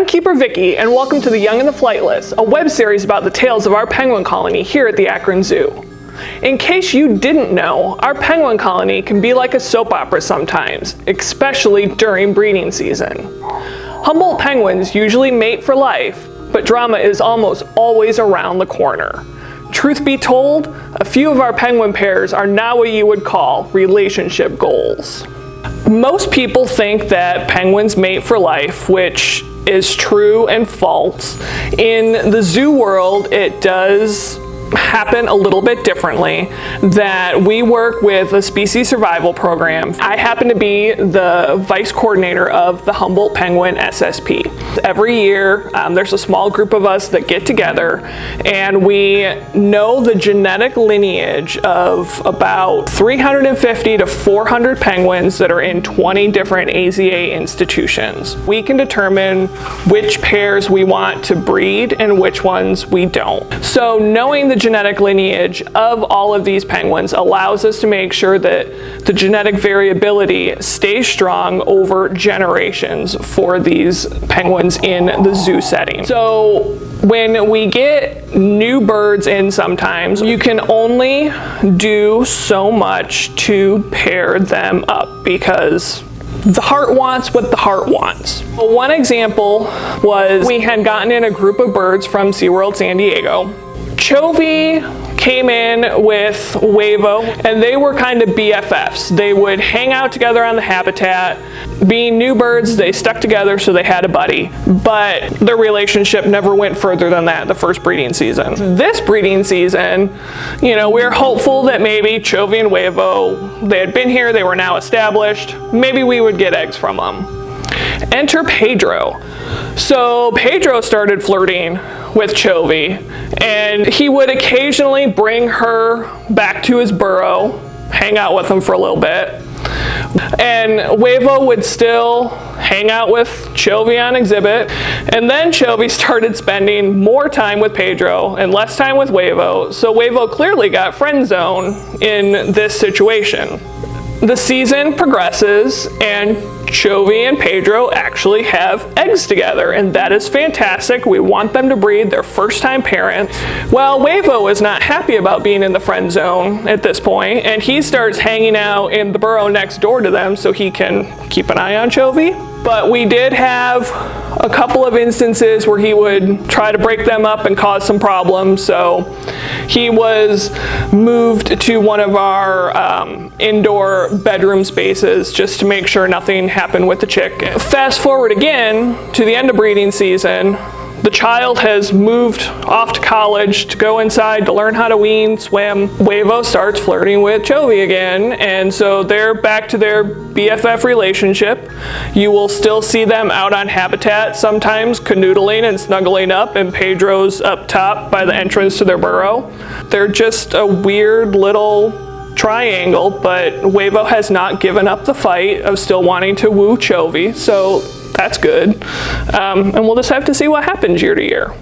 Keeper Vicky, and welcome to The Young and the Flightless, a web series about the tales of our penguin colony here at the Akron Zoo. In case you didn't know, our penguin colony can be like a soap opera sometimes, especially during breeding season. Humboldt penguins usually mate for life, but drama is almost always around the corner. Truth be told, a few of our penguin pairs are now what you would call relationship goals. Most people think that penguins mate for life, which is true and false. In the zoo world, it does happen a little bit differently, that we work with a species survival program. I happen to be the vice coordinator of the Humboldt Penguin SSP. Every year there's a small group of us that get together and we know the genetic lineage of about 350 to 400 penguins that are in 20 different AZA institutions. We can determine which pairs we want to breed and which ones we don't. So knowing the genetic lineage of all of these penguins allows us to make sure that the genetic variability stays strong over generations for these penguins in the zoo setting. So when we get new birds in sometimes, you can only do so much to pair them up because the heart wants what the heart wants. Well, one example was we had gotten in a group of birds from SeaWorld San Diego. Chovie came in with Huevo, and they were kind of BFFs. They would hang out together on the habitat. Being new birds, they stuck together, so they had a buddy. But their relationship never went further than that the first breeding season. This breeding season, we were hopeful that maybe Chovie and Huevo, they had been here, they were now established. Maybe we would get eggs from them. Enter Pedro. So Pedro started flirting with Chovie, and he would occasionally bring her back to his burrow, hang out with him for a little bit. And Huevo would still hang out with Chovie on exhibit. And then Chovie started spending more time with Pedro and less time with Huevo, so Huevo clearly got friend zoned in this situation. The season progresses and Chovie and Pedro actually have eggs together, and that is fantastic. We want them to breed their first-time parents. Well, Huevo is not happy about being in the friend zone at this point, and he starts hanging out in the burrow next door to them so he can keep an eye on Chovie. But we did have a couple of instances where he would try to break them up and cause some problems, so he was moved to one of our indoor bedroom spaces just to make sure nothing happened with the chick. Fast forward again to the end of breeding season. The child has moved off to college to go inside to learn how to wean, swim. Huevo starts flirting with Chovie again, and so they're back to their BFF relationship. You will still see them out on habitat, sometimes canoodling and snuggling up, and Pedro's up top by the entrance to their burrow. They're just a weird little triangle, but Huevo has not given up the fight of still wanting to woo Chovie, so that's good. And we'll just have to see what happens year to year.